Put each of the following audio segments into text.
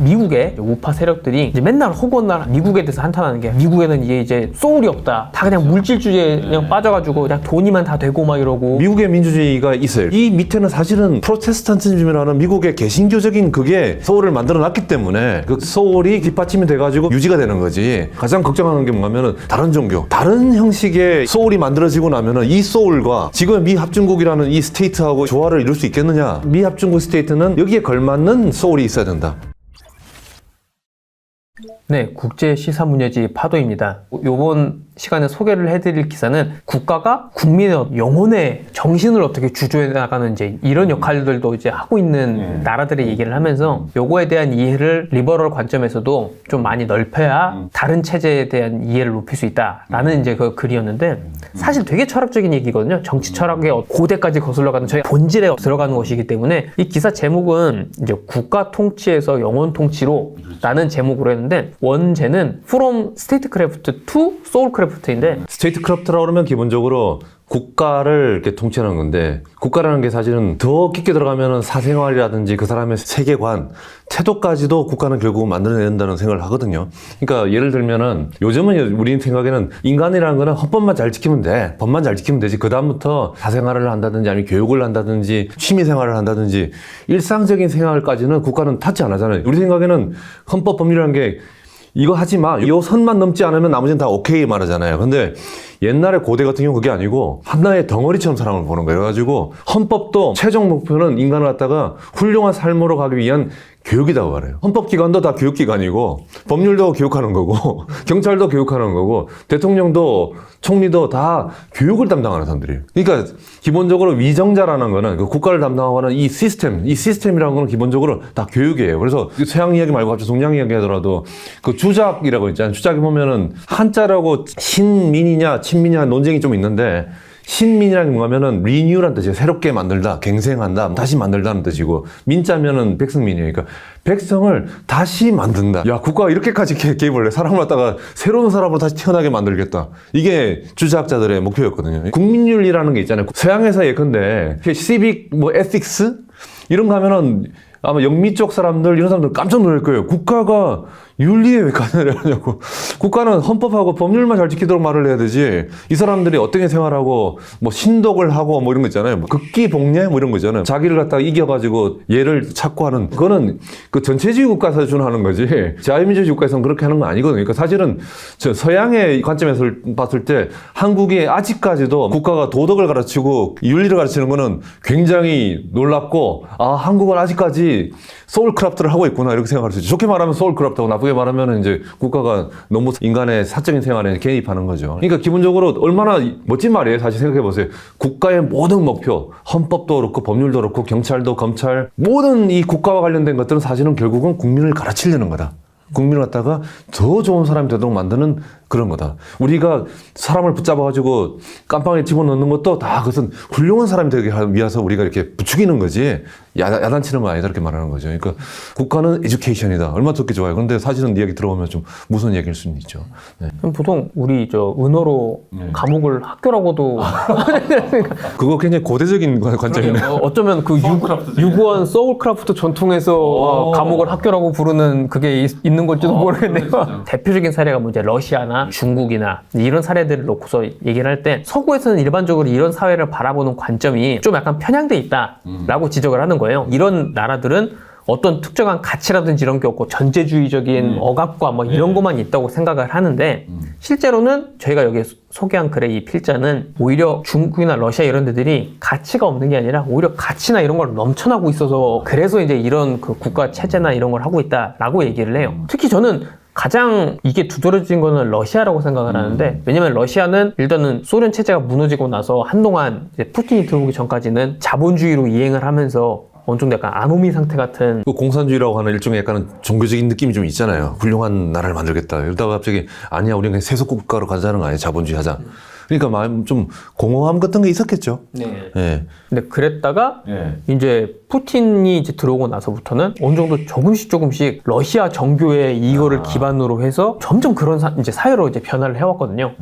미국의 우파 세력들이 이제 맨날 허구한 나라 미국에 대해서 한탄하는 게 미국에는 이제 소울이 없다. 다 그냥 물질주의에 그냥 빠져가지고 그냥 돈이만 다 되고 막 이러고. 미국의 민주주의가 있어요. 이 밑에는 사실은 프로테스탄티즘이라는 미국의 개신교적인 그게 소울을 만들어 놨기 때문에 그 소울이 뒷받침이 돼가지고 유지가 되는 거지. 가장 걱정하는 게 뭐냐면은 다른 종교, 다른 형식의 소울이 만들어지고 나면은 이 소울과 지금 미합중국이라는 이 스테이트하고 조화를 이룰 수 있겠느냐. 미합중국 스테이트는 여기에 걸맞는 소울이 있어야 된다. 네, 국제 시사문예지 파도입니다. 요번 시간에 소개를 해드릴 기사는 국가가 국민의 영혼의 정신을 어떻게 주조해 나가는지 이런 역할들도 이제 하고 있는 나라들의 얘기를 하면서 요거에 대한 이해를 리버럴 관점에서도 좀 많이 넓혀야 다른 체제에 대한 이해를 높일 수 있다라는 이제 그 글이었는데 사실 되게 철학적인 얘기거든요. 정치 철학의 고대까지 거슬러가는 저희 본질에 들어가는 것이기 때문에 이 기사 제목은 이제 국가 통치에서 영혼 통치로 라는 제목으로 했는데 원제는 From Statecraft to Soulcraft인데 스테이트크래프트라고 그러면 기본적으로 국가를 이렇게 통치하는 건데 국가라는 게 사실은 더 깊게 들어가면은 사생활이라든지 그 사람의 세계관, 태도까지도 국가는 결국 만들어낸다는 생각을 하거든요. 그러니까 예를 들면은 요즘은 우리 생각에는 인간이라는 거는 헌법만 잘 지키면 돼. 법만 잘 지키면 되지. 그 다음부터 사생활을 한다든지 아니면 교육을 한다든지 취미생활을 한다든지 일상적인 생활까지는 국가는 타치 안 하잖아요. 우리 생각에는 헌법 법률이라는 게 이거 하지 마. 이 선만 넘지 않으면 나머지는 다 오케이 말하잖아요. 근데 옛날에 고대 같은 경우 그게 아니고 하나의 덩어리처럼 사람을 보는 거예요. 그래가지고 헌법도 최종 목표는 인간을 갖다가 훌륭한 삶으로 가기 위한 교육이라고 말해요. 헌법기관도 다 교육기관이고 법률도 교육하는 거고 경찰도 교육하는 거고 대통령도 총리도 다 교육을 담당하는 사람들이에요. 그러니까 기본적으로 위정자라는 거는 그 국가를 담당하는 이 시스템이라는 거는 기본적으로 다 교육이에요. 그래서 서양 이야기 말고 갑자기 동양 이야기 하더라도 그 주작이라고 있잖아요. 주작에 보면은 한자라고 신민이냐 친민이냐 논쟁이 좀 있는데 신민이라는 게 뭐냐면은 리뉴라는 뜻이에요. 새롭게 만들다, 갱생한다, 다시 만들다는 뜻이고 민자면은 백성민이에요. 그러니까 백성을 다시 만든다. 야, 국가가 이렇게까지 개입을 해. 사람을 갖다가 새로운 사람으로 다시 태어나게 만들겠다. 이게 주자학자들의 목표였거든요. 국민윤리라는 게 있잖아요. 서양에서 예컨대 시빅 에틱스 이런 거 하면은 아마 영미 쪽 사람들 이런 사람들 깜짝 놀랄 거예요. 국가가 윤리에 왜 관여를 하냐고. 국가는 헌법하고 법률만 잘 지키도록 말을 해야 되지. 이 사람들이 어떻게 생활하고 뭐 신독을 하고 뭐 이런 거 있잖아요. 뭐 극기복례 뭐 이런 거 있잖아요. 자기를 갖다가 이겨가지고 얘를 찾고 하는 그거는 그 전체주의 국가에서 준하는 거지. 자유민주주의 국가에서는 그렇게 하는 건 아니거든요. 그러니까 사실은 저 서양의 관점에서 봤을 때 한국이 아직까지도 국가가 도덕을 가르치고 윤리를 가르치는 거는 굉장히 놀랍고 아 한국은 아직까지 소울크래프트를 하고 있구나 이렇게 생각할 수 있죠. 좋게 말하면 소울크래프트하고 나쁘게 말하면 이제 국가가 너무 인간의 사적인 생활에 개입하는 거죠. 그러니까 기본적으로 얼마나 멋진 말이에요. 사실 생각해 보세요. 국가의 모든 목표, 헌법도 그렇고 법률도 그렇고 경찰도 검찰 모든 이 국가와 관련된 것들은 사실은 결국은 국민을 가르치려는 거다. 국민을 갖다가 더 좋은 사람이 되도록 만드는 그런 거다. 우리가 사람을 붙잡아가지고 깜빵에 집어넣는 것도 다 그것은 훌륭한 사람이 되기 위해서 우리가 이렇게 부추기는 거지 야단치는 거 아니다 이렇게 말하는 거죠. 그러니까 국가는 에듀케이션이다. 얼마나 듣기 좋아요. 그런데 사실은 이야기 들어보면 좀 무서운 얘기일 수는 있죠. 네. 보통 우리 은어로 감옥을 학교라고도 그거 굉장히 고대적인 관점이네요. 어쩌면 그 유구한 소울크래프트 전통에서 감옥을 학교라고 부르는 그게 있는 걸지도 모르겠네요. 대표적인 사례가 뭐 이제 러시아나 중국이나 이런 사례들을 놓고서 얘기를 할 때 서구에서는 일반적으로 이런 사회를 바라보는 관점이 좀 약간 편향돼 있다라고 지적을 하는 거예요. 이런 나라들은 어떤 특정한 가치라든지 이런 게 없고 전제주의적인 억압과 뭐 이런 것만 있다고 생각을 하는데 실제로는 저희가 여기 소개한 글의 이 필자는 오히려 중국이나 러시아 이런 데들이 가치가 없는 게 아니라 오히려 가치나 이런 걸 넘쳐나고 있어서 그래서 이제 이런 그 국가 체제나 이런 걸 하고 있다라고 얘기를 해요. 특히 저는 가장 이게 두드러진 거는 러시아라고 생각을 하는데 왜냐면 러시아는 일단은 소련 체제가 무너지고 나서 한동안 이제 푸틴이 들어오기 전까지는 자본주의로 이행을 하면서 어느 정도 약간 아노미 상태 같은 그 공산주의라고 하는 일종의 약간 종교적인 느낌이 좀 있잖아요. 훌륭한 나라를 만들겠다. 이러다가 갑자기 아니야 우리는 그냥 세속국가로 가자는 거 아니야. 자본주의 하자. 그러니까 마음 좀 공허함 같은 게 있었겠죠. 네. 네. 근데 그랬다가 이제 푸틴이 이제 들어오고 나서부터는 어느 정도 조금씩 러시아 정교의 이거를 기반으로 해서 점점 그런 이제 사회로 이제 변화를 해왔거든요.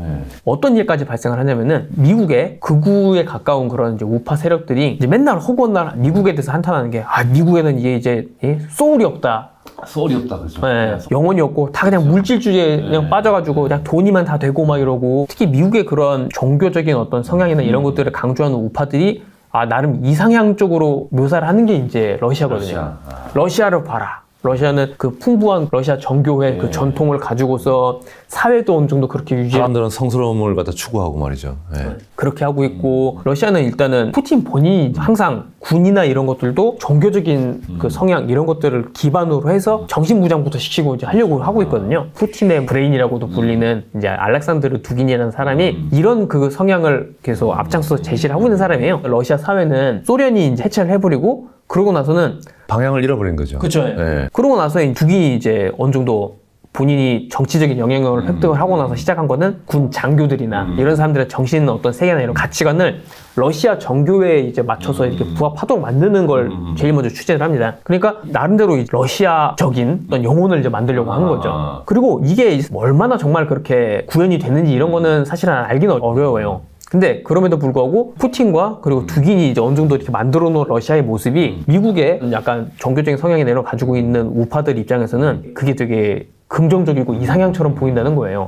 어떤 일까지 발생을 하냐면은 미국의 극우에 가까운 그런 이제 우파 세력들이 이제 맨날 허구한 나라 미국에 대해서 한탄하는 게 아 미국에는 이제 소울이 없다. 소울이 없다 그죠? 네, 영혼이 없고 다 그냥 물질주의에 그냥 빠져가지고 그냥 돈이만 다 되고 막 이러고, 특히 미국의 그런 종교적인 어떤 성향이나 이런 것들을 강조하는 우파들이 나름 이상향 쪽으로 묘사를 하는 게 이제 러시아거든요. 러시아를 봐라. 러시아는 그 풍부한 러시아 정교회 그 전통을 가지고서 사회도 어느 정도 그렇게 유지하고 사람들은 성스러움을 갖다 추구하고 말이죠. 예. 그렇게 하고 있고, 러시아는 일단은 푸틴 본인이 항상 군이나 이런 것들도 종교적인 그 성향 이런 것들을 기반으로 해서 정신무장부터 시키고 이제 하려고 하고 있거든요. 푸틴의 브레인이라고도 불리는 이제 알렉산드르 두긴이라는 사람이 이런 그 성향을 계속 앞장서서 제시를 하고 있는 사람이에요. 러시아 사회는 소련이 이제 해체를 해버리고 그러고 나서는 방향을 잃어버린 거죠. 그쵸. 예. 그러고 나서 두긴이 이제 어느 정도 본인이 정치적인 영향력을 획득을 하고 나서 시작한 거는 군 장교들이나 이런 사람들의 정신 어떤 세계나 이런 가치관을 러시아 정교회에 이제 맞춰서 이렇게 부합하도록 만드는 걸 제일 먼저 추진을 합니다. 그러니까 나름대로 이 러시아적인 어떤 영혼을 이제 만들려고 하는 거죠. 그리고 이게 얼마나 정말 그렇게 구현이 됐는지 이런 거는 사실은 알기는 어려워요. 근데 그럼에도 불구하고 푸틴과 그리고 두긴이 이제 어느 정도 이렇게 만들어 놓은 러시아의 모습이 미국의 약간 종교적인 성향이 내려 가지고 있는 우파들 입장에서는 그게 되게 긍정적이고 이상향처럼 보인다는 거예요.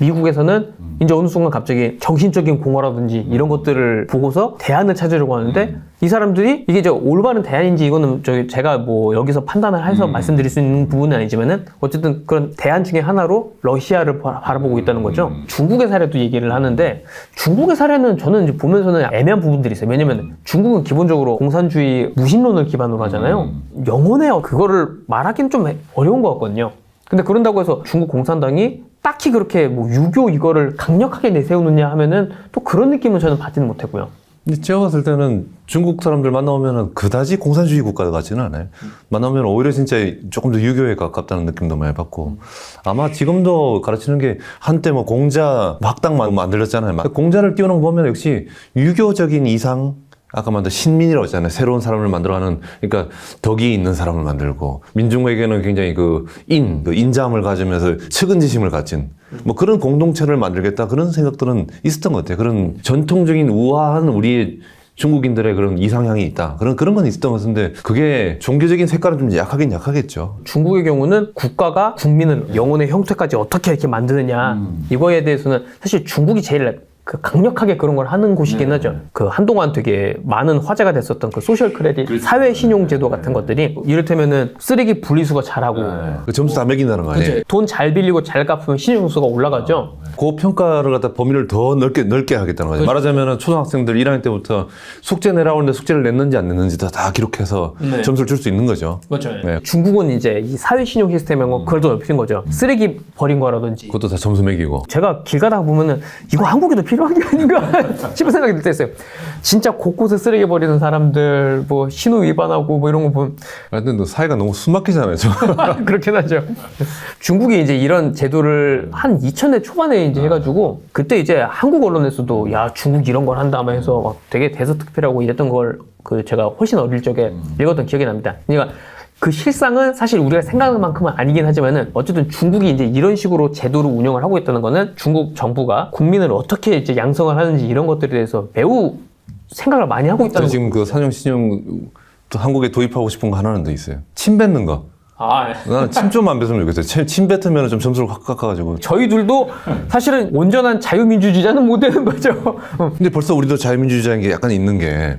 미국에서는 이제 어느 순간 갑자기 정신적인 공허라든지 이런 것들을 보고서 대안을 찾으려고 하는데 이 사람들이 이게 저 올바른 대안인지 이거는 제가 뭐 여기서 판단을 해서 말씀드릴 수 있는 부분은 아니지만은 어쨌든 그런 대안 중에 하나로 러시아를 바라보고 있다는 거죠. 중국의 사례도 얘기를 하는데 중국의 사례는 저는 이제 보면서는 애매한 부분들이 있어요. 왜냐면 중국은 기본적으로 공산주의 무신론을 기반으로 하잖아요. 영혼의 그거를 말하기는 좀 어려운 것 같거든요. 근데 그런다고 해서 중국 공산당이 딱히 그렇게 뭐 유교 이거를 강력하게 내세우느냐 하면은 또 그런 느낌은 저는 받지는 못했고요. 근데 제가 봤을 때는 중국 사람들 만나보면은 그다지 공산주의 국가 같지는 않아요. 만나면 오히려 진짜 조금 더 유교에 가깝다는 느낌도 많이 받고, 아마 지금도 가르치는 게 한때 뭐 공자 학당 만들었잖아요. 공자를 띄우는 거 보면 역시 유교적인 이상, 아까 만든 신민이라고 했잖아요. 새로운 사람을 만들어가는, 그러니까 덕이 있는 사람을 만들고, 민중에게는 굉장히 그 인자함을 가지면서 측은지심을 가진 뭐 그런 공동체를 만들겠다, 그런 생각들은 있었던 것 같아요. 그런 전통적인 우아한 우리의 중국인들의 그런 이상향이 있다, 그런 건 있었던 것 같은데, 그게 종교적인 색깔은 좀 약하긴 약하겠죠. 중국의 경우는 국가가 국민을 영혼의 형태까지 어떻게 이렇게 만드느냐, 이거에 대해서는 사실 중국이 제일 그 강력하게 그런 걸 하는 곳이긴 하죠. 그 한동안 되게 많은 화제가 됐었던 그 소셜 크레딧, 사회 신용 제도 같은 것들이 이를테면은 쓰레기 분리수거 잘하고 그 점수 다 매긴다는 거 아니에요? 돈 잘 빌리고 잘 갚으면 신용수가 올라가죠. 그 평가를 갖다 범위를 더 넓게 하겠다는 거죠. 말하자면은 초등학생들 1학년 때부터 숙제 내라고 하는데 숙제를 냈는지 안 냈는지 다 기록해서 점수를 줄 수 있는 거죠. 그렇죠. 네. 중국은 이제 이 사회 신용 시스템에 그걸 더 넓힌 거죠. 쓰레기 버린 거라든지. 그것도 다 점수 매기고. 제가 길 가다가 보면은 이거 한국에도 필요한 게 아닌가 싶은 생각이 들 때 있어요. 진짜 곳곳에 쓰레기 버리는 사람들, 뭐 신호 위반하고 뭐 이런 거 보면 하여튼 너 사회가 너무 숨막히잖아요. 그렇긴 하죠. 중국이 이제 이런 제도를 한 2000년 초반에 이제 해가지고, 그때 이제 한국 언론에서도 야 중국 이런 걸 한다 해서 막 되게 대서특필하고 이랬던 걸 그 제가 훨씬 어릴 적에 읽었던 기억이 납니다. 그러니까 그 실상은 사실 우리가 생각하는 만큼은 아니긴 하지만은 어쨌든 중국이 이제 이런 식으로 제도를 운영을 하고 있다는 거는 중국 정부가 국민을 어떻게 이제 양성을 하는지 이런 것들에 대해서 매우 생각을 많이 하고 있다는 지금 그 산영신용 또 한국에 도입하고 싶은 거 하나는 더 있어요. 침 뱉는 거. 나는 침 좀 안 뱉으면 좋겠어요. 침 뱉으면 좀 점수를 확 깎아가지고. 저희들도 사실은 온전한 자유민주주의자는 못 되는 거죠. 근데 벌써 우리도 자유민주주의자인 게 약간 있는 게,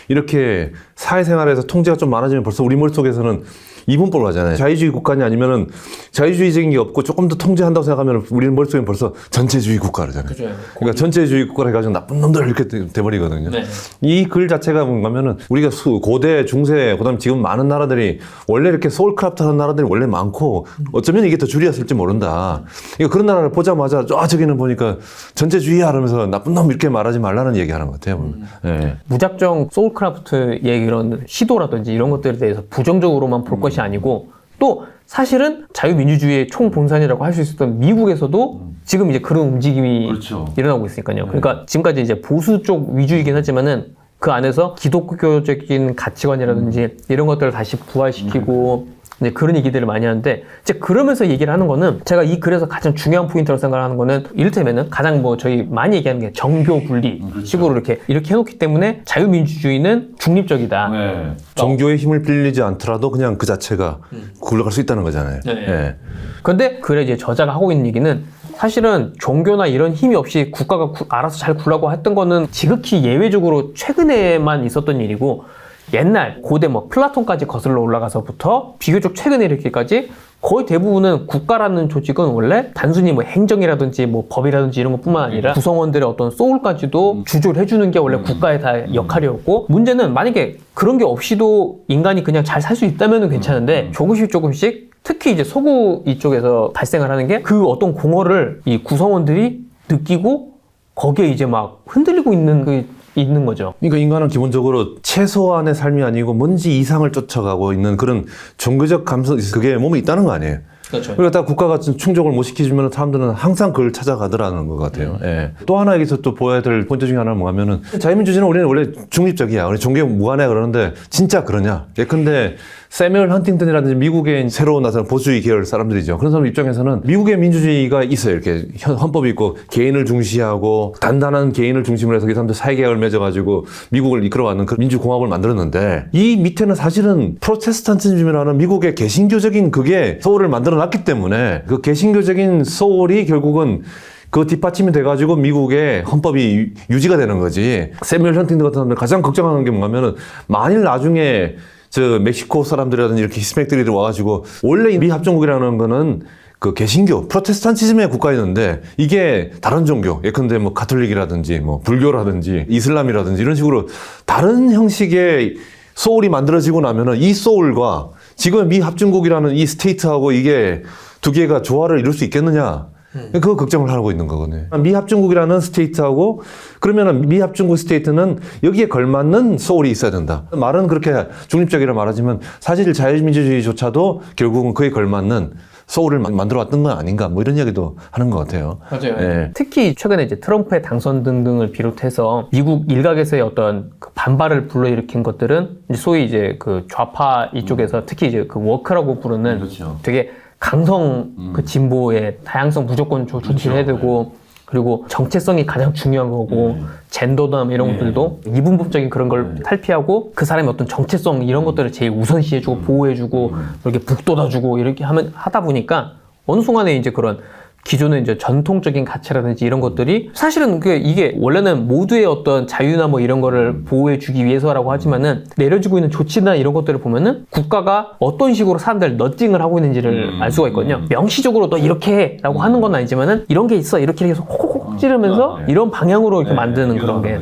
이렇게 사회생활에서 통제가 좀 많아지면 벌써 우리 머릿속에서는 이분법을 하잖아요. 자유주의 국가냐 아니면은 자유주의적인 게 없고 조금 더 통제한다고 생각하면 우리는 머릿속에 벌써 전체주의 국가라잖아요. 그죠. 그러니까 전체주의 국가를 해가지고 나쁜 놈들 이렇게 돼버리거든요. 네. 이 글 자체가 뭔가면은 우리가 고대, 중세, 그다음 지금 많은 나라들이 원래 이렇게 소울크래프트 하는 나라들이 원래 많고 어쩌면 이게 더 줄이었을지 모른다. 그러니까 그런 나라를 보자마자 저기는 보니까 전체주의야 하면서 나쁜 놈 이렇게 말하지 말라는 얘기 하는 것 같아요. 네. 무작정 소울크래프트의 이런 시도라든지 이런 것들에 대해서 부정적으로만 볼 것이 아니고, 또 사실은 자유민주주의의 총본산이라고 할 수 있었던 미국에서도 지금 이제 그런 움직임이 그렇죠. 일어나고 있으니까요. 그러니까 지금까지 이제 보수 쪽 위주이긴 하지만은 그 안에서 기독교적인 가치관이라든지 이런 것들을 다시 부활시키고 이제 그런 얘기들을 많이 하는데 이제 그러면서 얘기를 하는 거는 제가 이 글에서 가장 중요한 포인트라고 생각하는 거는 이를테면은 가장 뭐 저희 많이 얘기하는 게 정교 분리 식으로 이렇게 해놓기 때문에 자유민주주의는 중립적이다. 네. 종교의 힘을 빌리지 않더라도 그냥 그 자체가 굴러갈 수 있다는 거잖아요. 네. 예. 근데 글에 이제 저자가 하고 있는 얘기는 사실은 종교나 이런 힘이 없이 국가가 알아서 잘 굴라고 했던 거는 지극히 예외적으로 최근에만 있었던 일이고 옛날 고대 뭐 플라톤까지 거슬러 올라가서부터 비교적 최근에 이렇게까지 거의 대부분은 국가라는 조직은 원래 단순히 뭐 행정이라든지 뭐 법이라든지 이런 것뿐만 아니라 구성원들의 어떤 소울까지도 주조를 해주는 게 원래 국가의 다 역할이었고 문제는 만약에 그런 게 없이도 인간이 그냥 잘 살 수 있다면 괜찮은데 조금씩 특히 이제 서구 이쪽에서 발생을 하는 게 그 어떤 공허를 이 구성원들이 느끼고 거기에 이제 막 흔들리고 있는 거죠. 그러니까 인간은 기본적으로 최소한의 삶이 아니고 뭔지 이상을 쫓아가고 있는 그런 종교적 감성, 그게 몸에 있다는 거 아니에요. 그렇죠. 그러니까 국가 같은 충족을 못 시켜주면 사람들은 항상 그걸 찾아가더라는 것 같아요. 예. 또 하나 여기서 또 보여야 될 포인트 중에 하나는 뭐냐면은 자유민주주의는 우리는 원래 중립적이야. 우리 종교 무관해 그러는데 진짜 그러냐? 예컨대 세뮤얼 헌팅턴이라든지 미국의 새로 나선 보수주의 계열 사람들이죠. 그런 사람 입장에서는 미국의 민주주의가 있어요. 이렇게 헌법이 있고 개인을 중시하고 단단한 개인을 중심으로 해서 이 사람들 사회계약을 맺어가지고 미국을 이끌어가는 그 민주공화국을 만들었는데 이 밑에는 사실은 프로테스탄티즘이라는 미국의 개신교적인 그게 소울을 만들어놨기 때문에 그 개신교적인 소울이 결국은 그 뒷받침이 돼가지고 미국의 헌법이 유지가 되는 거지. 세뮤얼 헌팅턴 같은 사람들 가장 걱정하는 게 뭐냐면은 만일 나중에 저 멕시코 사람들이라든지 이렇게 히스패닉들이 와가지고 원래 미합중국이라는 거는 그 개신교, 프로테스탄티즘의 국가였는데 이게 다른 종교, 예컨대 뭐 가톨릭이라든지 뭐 불교라든지 이슬람이라든지 이런 식으로 다른 형식의 소울이 만들어지고 나면은 이 소울과 지금 미합중국이라는 이 스테이트하고 이게 두 개가 조화를 이룰 수 있겠느냐? 그거 걱정을 하고 있는 거거든요. 미합중국이라는 스테이트하고 그러면은 미합중국 스테이트는 여기에 걸맞는 소울이 있어야 된다. 말은 그렇게 중립적이라 말하지만 사실 자유민주주의조차도 결국은 그에 걸맞는 소울을 만들어왔던 건 아닌가 뭐 이런 이야기도 하는 것 같아요. 맞아요. 예. 특히 최근에 이제 트럼프의 당선 등등을 비롯해서 미국 일각에서의 어떤 그 반발을 불러일으킨 것들은 이제 소위 이제 그 좌파 이쪽에서 특히 이제 그 워크라고 부르는 그렇죠. 되게 강성 그 진보의 다양성 무조건 존중해야 그렇죠. 되고 그리고 정체성이 가장 중요한 거고 젠더나 이런 것들도 이분법적인 그런 걸 탈피하고 그 사람의 어떤 정체성 이런 것들을 제일 우선시해주고 보호해주고 이렇게 북돋아주고 이렇게 하다 보니까 어느 순간에 이제 그런 기존의 이제 전통적인 가치라든지 이런 것들이 사실은 이게 원래는 모두의 어떤 자유나 뭐 이런 거를 보호해주기 위해서라고 하지만은 내려지고 있는 조치나 이런 것들을 보면은 국가가 어떤 식으로 사람들 너팅을 하고 있는지를 알 수가 있거든요. 명시적으로 너 이렇게 해라고 하는 건 아니지만은 이런 게 있어 이렇게 해서 콕콕콕 찌르면서 이런 방향으로 이렇게 만드는 그런 게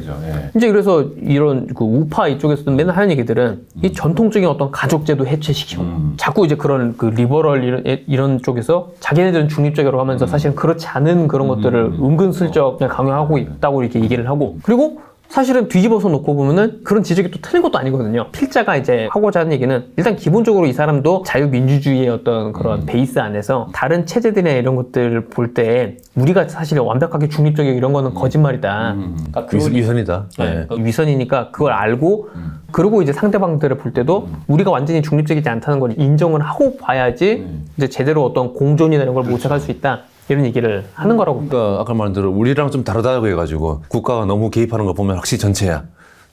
이제 그래서 이런 그 우파 이쪽에서도 맨날 하는 얘기들은 이 전통적인 어떤 가족제도 해체시키고 자꾸 이제 그런 그 리버럴 이런 쪽에서 자기네들은 중립적이라고 하면서 사실 그렇지 않은 그런 것들을 은근슬쩍 그냥 강요하고 있다고 이렇게 얘기를 하고 그리고 사실은 뒤집어서 놓고 보면은 그런 지적이 또 틀린 것도 아니거든요. 필자가 이제 하고자 하는 얘기는 일단 기본적으로 이 사람도 자유민주주의의 어떤 그런 베이스 안에서 다른 체제들이나 이런 것들을 볼 때 우리가 사실 완벽하게 중립적이고 이런 거는 거짓말이다. 그러니까 위선이다. 네. 위선이니까 그걸 알고 그리고 이제 상대방들을 볼 때도 우리가 완전히 중립적이지 않다는 걸 인정을 하고 봐야지 이제 제대로 어떤 공존이나 이런 걸 모색할 수 있다. 이런 얘기를 하는 거라고. 그러니까 아까 말한 대로 우리랑 좀 다르다고 해가지고 국가가 너무 개입하는 거 보면 확실히 전체야.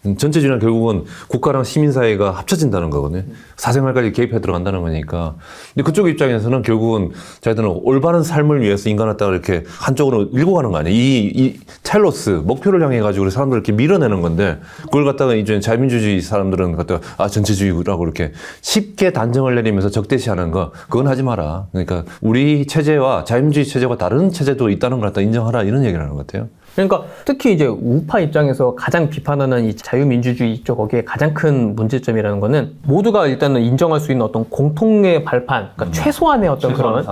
전체주의는 결국은 국가랑 시민사회가 합쳐진다는 거거든요. 사생활까지 개입해 들어간다는 거니까. 근데 그쪽 입장에서는 결국은 자기들은 올바른 삶을 위해서 인간을 갖다가 이렇게 한쪽으로 밀고 가는 거 아니에요. 이 텔로스, 목표를 향해 가지고 사람들을 이렇게 밀어내는 건데 그걸 갖다가 이제 자유민주주의 사람들은 갖다가 전체주의라고 이렇게 쉽게 단정을 내리면서 적대시하는 거 그건 하지 마라. 그러니까 우리 체제와 자유민주주의 체제와 다른 체제도 있다는 걸 갖다 인정하라 이런 얘기를 하는 것 같아요. 그러니까 특히 이제 우파 입장에서 가장 비판하는 이 자유민주주의 쪽 거기에 가장 큰 문제점이라는 거는 모두가 일단은 인정할 수 있는 어떤 공통의 발판, 그러니까 최소한의 어떤 그런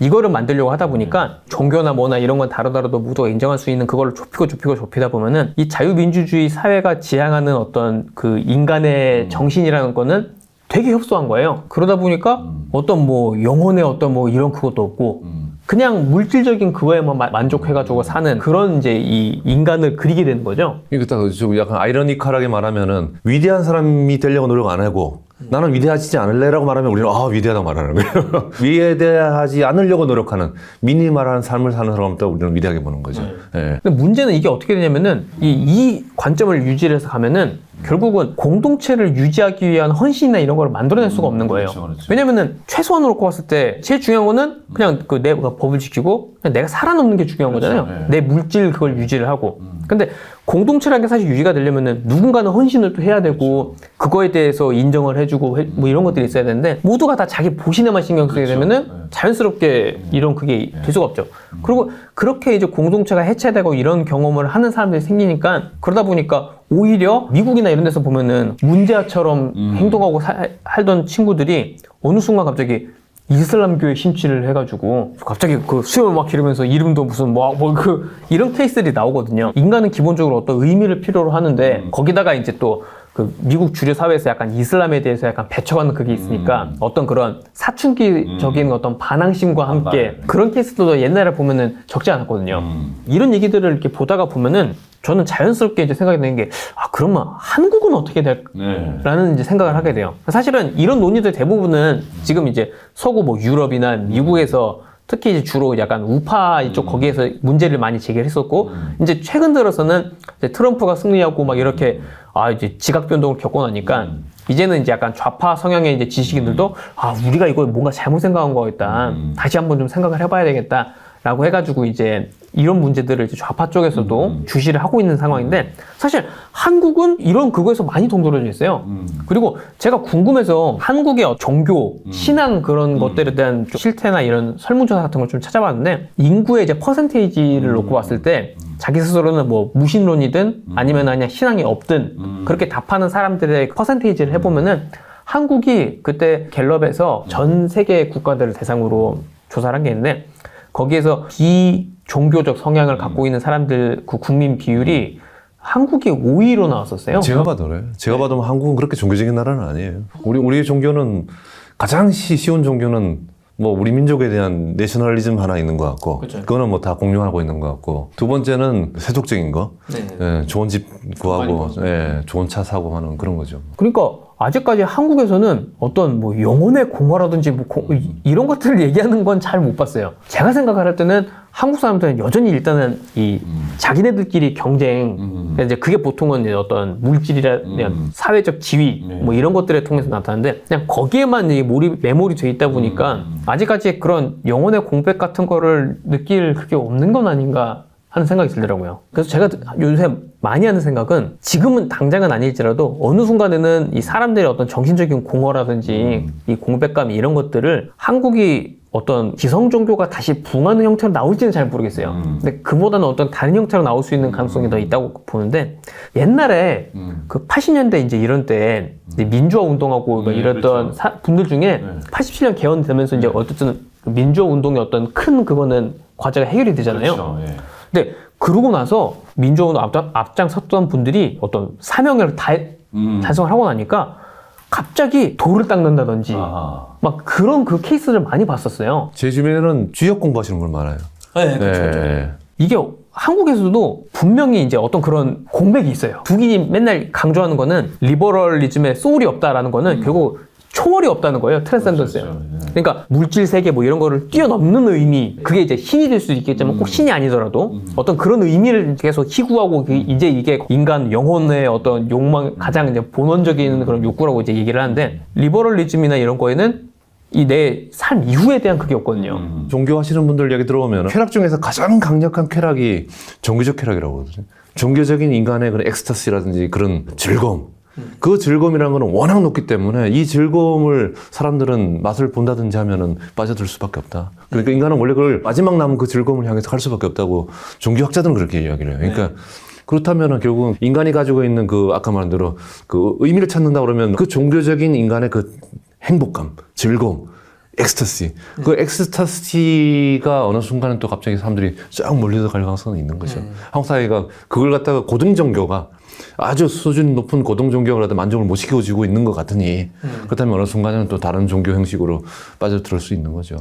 이거를 만들려고 하다 보니까 종교나 뭐나 이런 건 다르더라도 모두가 인정할 수 있는 그거를 좁히다 보면은 이 자유민주주의 사회가 지향하는 어떤 그 인간의 정신이라는 거는 되게 협소한 거예요. 그러다 보니까 어떤 뭐 영혼의 어떤 뭐 이런 그것도 없고 그냥 물질적인 그거에만 만족해가지고 사는 그런 이제 이 인간을 그리게 되는 거죠. 이거 딱 좀 약간 아이러니컬하게 말하면은 위대한 사람이 되려고 노력 안 하고 나는 위대하지 않을래라고 말하면 우리는 위대하다고 말하는 거예요. 위대하지 않으려고 노력하는 미니멀한 삶을 사는 사람을 또 우리는 위대하게 보는 거죠. 예. 근데 문제는 이게 어떻게 되냐면은 이 관점을 유지해서 가면은 결국은 공동체를 유지하기 위한 헌신이나 이런 걸 만들어낼 수가 없는 거예요. 그렇죠. 왜냐면은 최소한으로 놓고 봤을 때 제일 중요한 거는 그냥 내가 법을 지키고 그냥 내가 살아남는 게 중요한 그렇죠. 거잖아요. 내 물질 그걸 유지를 하고. 근데 공동체라는 게 사실 유지가 되려면은 누군가는 헌신을 또 해야 되고 그거에 대해서 인정을 해주고 뭐 이런 것들이 있어야 되는데 모두가 다 자기 보신에만 신경 쓰게 되면은 자연스럽게 이런 그게 될 수가 없죠. 그리고 그렇게 이제 공동체가 해체되고 이런 경험을 하는 사람들이 생기니까 그러다 보니까 오히려 미국이나 이런 데서 보면은 문제아처럼 행동하고 살던 친구들이 어느 순간 갑자기 이슬람교에 심취를 해가지고 갑자기 그 수염을 막 기르면서 이름도 무슨 이런 케이스들이 나오거든요. 인간은 기본적으로 어떤 의미를 필요로 하는데 거기다가 이제 또 그 미국 주류 사회에서 약간 이슬람에 대해서 약간 배척하는 그게 있으니까 어떤 그런 사춘기적인 어떤 반항심과 함께 그런 케이스도 옛날에 보면은 적지 않았거든요. 이런 얘기들을 이렇게 보다가 보면은 저는 자연스럽게 이제 생각이 드는 게 그러면 한국은 어떻게 될까라는 이제 생각을 하게 돼요. 사실은 이런 논의들 대부분은 지금 이제 서구 뭐 유럽이나 미국에서 특히 이제 주로 약간 우파 이쪽 거기에서 문제를 많이 제기했었고 이제 최근 들어서는 이제 트럼프가 승리하고 막 이렇게 이제 지각 변동을 겪고 나니까 이제는 이제 약간 좌파 성향의 이제 지식인들도 우리가 이거 뭔가 잘못 생각한 거겠다. 다시 한번 좀 생각을 해봐야 되겠다. 라고 해가지고 이제 이런 문제들을 이제 좌파 쪽에서도 주시를 하고 있는 상황인데 사실 한국은 이런 그거에서 많이 동떨어져 있어요. 그리고 제가 궁금해서 한국의 종교, 신앙 그런 것들에 대한 좀 실태나 이런 설문조사 같은 걸 좀 찾아봤는데 인구의 이제 퍼센테이지를 놓고 봤을 때 자기 스스로는 뭐 무신론이든 아니면 그냥 신앙이 없든 그렇게 답하는 사람들의 퍼센테이지를 해보면은 한국이 그때 갤럽에서 전 세계 국가들을 대상으로 조사를 한 게 있는데 거기에서 비종교적 성향을 갖고 있는 사람들 그 국민 비율이 한국이 5위로 나왔었어요. 제가 봐도 그래요. 제가 봐도 한국은 그렇게 종교적인 나라는 아니에요. 우리의 종교는 가장 쉬운 종교는 뭐 우리 민족에 대한 내셔널리즘 하나 있는 것 같고 그쵸. 그거는 뭐 다 공유하고 있는 것 같고 두 번째는 세속적인 거 좋은 집 구하고 좋은 차 사고 하는 그런 거죠. 그러니까 아직까지 한국에서는 어떤 뭐 영혼의 공허라든지 이런 것들을 얘기하는 건 잘 못 봤어요. 제가 생각할 때는 한국 사람들은 여전히 일단은 이 자기네들끼리 경쟁, 그러니까 이제 그게 보통은 이제 어떤 물질이나 그냥 사회적 지위 뭐 이런 것들을 통해서 나타나는데 그냥 거기에만 이제 매몰이 돼 있다 보니까 아직까지 그런 영혼의 공백 같은 거를 느낄 그게 없는 건 아닌가 하는 생각이 들더라고요. 그래서 제가 요새 많이 하는 생각은 지금은 당장은 아닐지라도 어느 순간에는 이 사람들의 어떤 정신적인 공허라든지 이 공백감 이런 것들을 한국이 어떤 기성 종교가 다시 부흥하는 형태로 나올지는 잘 모르겠어요. 근데 그보다는 어떤 다른 형태로 나올 수 있는 가능성이 더 있다고 보는데 옛날에 그 80년대 이제 이런 때 이제 민주화 운동하고 막 이랬던 그렇죠. 분들 중에 87년 개헌되면서 이제 어쨌든 민주화 운동의 어떤 큰 그거는 과제가 해결이 되잖아요. 그렇죠. 예. 근데 그러고 나서 민주화운동 앞장섰던 분들이 어떤 사명을 달성을 하고 나니까 갑자기 돌을 닦는다든지 막 그런 그 케이스를 많이 봤었어요. 제 주변에는 주역 공부하시는 분 많아요. 네, 그렇죠. 이게 한국에서도 분명히 이제 어떤 그런 공백이 있어요. 북인이 맨날 강조하는 거는 리버럴리즘에 소울이 없다라는 거는 결국 초월이 없다는 거예요. 트랜센던스예요. 그렇죠. 그러니까 물질 세계 뭐 이런 거를 뛰어넘는 의미, 그게 이제 신이 될 수도 있겠지만 꼭 신이 아니더라도 어떤 그런 의미를 계속 희구하고 이제 이게 인간 영혼의 어떤 욕망, 가장 이제 본원적인 그런 욕구라고 이제 얘기를 하는데 리버럴리즘이나 이런 거에는 이 내 삶 이후에 대한 그게 없거든요. 종교 하시는 분들 얘기 들어보면 쾌락 중에서 가장 강력한 쾌락이 종교적 쾌락이라고 하거든요. 종교적인 인간의 그런 엑스타시라든지 그런 즐거움. 그 즐거움이라는 거는 워낙 높기 때문에 이 즐거움을 사람들은 맛을 본다든지 하면은 빠져들 수밖에 없다. 그러니까 인간은 원래 그걸 마지막 남은 그 즐거움을 향해서 갈 수밖에 없다고 종교학자들은 그렇게 이야기를 해요. 그러니까 그렇다면은 결국 인간이 가지고 있는 그 아까 말한 대로 그 의미를 찾는다 그러면 그 종교적인 인간의 그 행복감, 즐거움, 엑스타시. 그 엑스타시가 어느 순간은 또 갑자기 사람들이 쫙 몰려서 갈 가능성은 있는 거죠. 한국 사회가 그걸 갖다가 고등 종교가 아주 수준 높은 고등 종교를 하다 만족을 못 시켜주고 있는 것 같으니 그렇다면 어느 순간에는 또 다른 종교 형식으로 빠져들을 수 있는 거죠.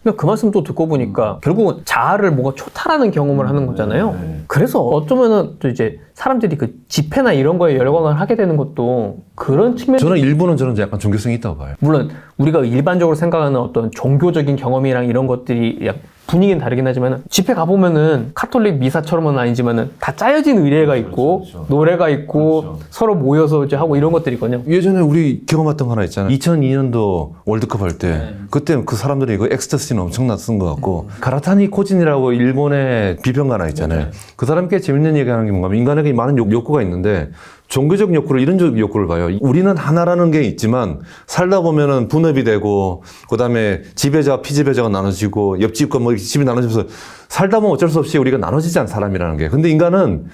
근데 그 말씀 또 듣고 보니까 결국은 자아를 뭔가 초탈하는 경험을 하는 거잖아요. 그래서 어쩌면은 또 이제 사람들이 그 집회나 이런 거에 열광을 하게 되는 것도 그런 측면. 저는 일부는 저는 약간 종교성이 있다고 봐요. 물론 우리가 일반적으로 생각하는 어떤 종교적인 경험이랑 이런 것들이 분위기는 다르긴 하지만 집회 가보면은 카톨릭 미사처럼은 아니지만은 다 짜여진 의례가 있고 노래가 있고 서로 모여서 이제 하고 이런 것들이 있거든요. 예전에 우리 경험했던 거 하나 있잖아요. 2002년도 월드컵 할 때 그때 그 사람들이 그 엑스터시는 엄청났던 것 같고 가라타니 코진이라고 일본의 비평가 하나 있잖아요. 그 사람이 꽤 재밌는 얘기하는 게 뭔가 인간에게 많은 욕구가 있는데 종교적 욕구를 이런 욕구를 봐요. 우리는 하나라는 게 있지만 살다 보면은 분업이 되고 그다음에 지배자와 피지배자가 나눠지고 옆집과 뭐 집이 나눠지면서 살다 보면 어쩔 수 없이 우리가 나눠지지 않은 사람이라는 게. 근데 인간은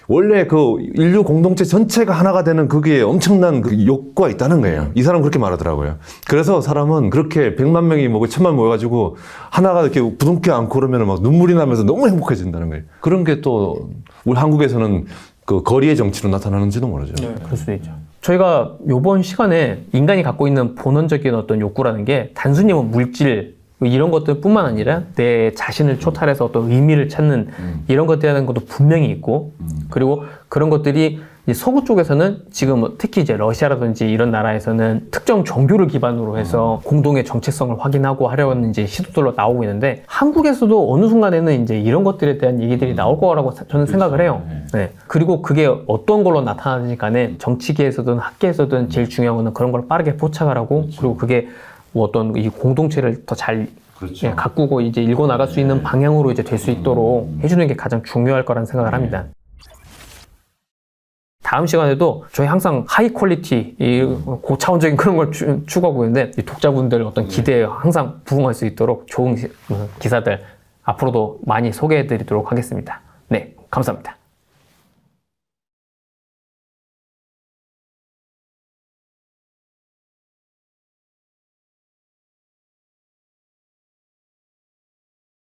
원래 그 인류 공동체 전체가 하나가 되는 그게 엄청난 그 욕구가 있다는 거예요. 이 사람은 그렇게 말하더라고요. 그래서 사람은 그렇게 100만 명이 뭐 1000만 모여가지고 하나가 이렇게 부둥켜 안고 그러면 막 눈물이 나면서 너무 행복해진다는 거예요. 그런 게 또 우리 한국에서는 그 거리의 정치로 나타나는지도 모르죠. 그럴 수도 있죠. 저희가 이번 시간에 인간이 갖고 있는 본원적인 어떤 욕구라는 게 단순히 뭐 물질 이런 것들뿐만 아니라 내 자신을 초탈해서 어떤 의미를 찾는 이런 것들에 대한 것도 분명히 있고 그리고 그런 것들이 이제 서구 쪽에서는 지금 특히 이제 러시아라든지 이런 나라에서는 특정 종교를 기반으로 해서 공동의 정체성을 확인하고 하려는 이제 시도들로 나오고 있는데 한국에서도 어느 순간에는 이제 이런 것들에 대한 얘기들이 나올 거라고 저는 생각을 해요. 네. 그리고 그게 어떤 걸로 나타나든지 간에 정치계에서든 학계에서든 제일 중요한 거는 그런 걸 빠르게 포착을 하고 그리고 그게 뭐 어떤 이 공동체를 더 잘 예, 가꾸고 이제 일궈 나갈 수 있는 방향으로 이제 될 수 있도록 해주는 게 가장 중요할 거라는 생각을 합니다. 다음 시간에도 저희 항상 하이 퀄리티, 이 고차원적인 그런 걸 추구하고 있는데 이 독자분들 어떤 기대에 항상 부응할 수 있도록 좋은 기사들 앞으로도 많이 소개해 드리도록 하겠습니다. 네, 감사합니다.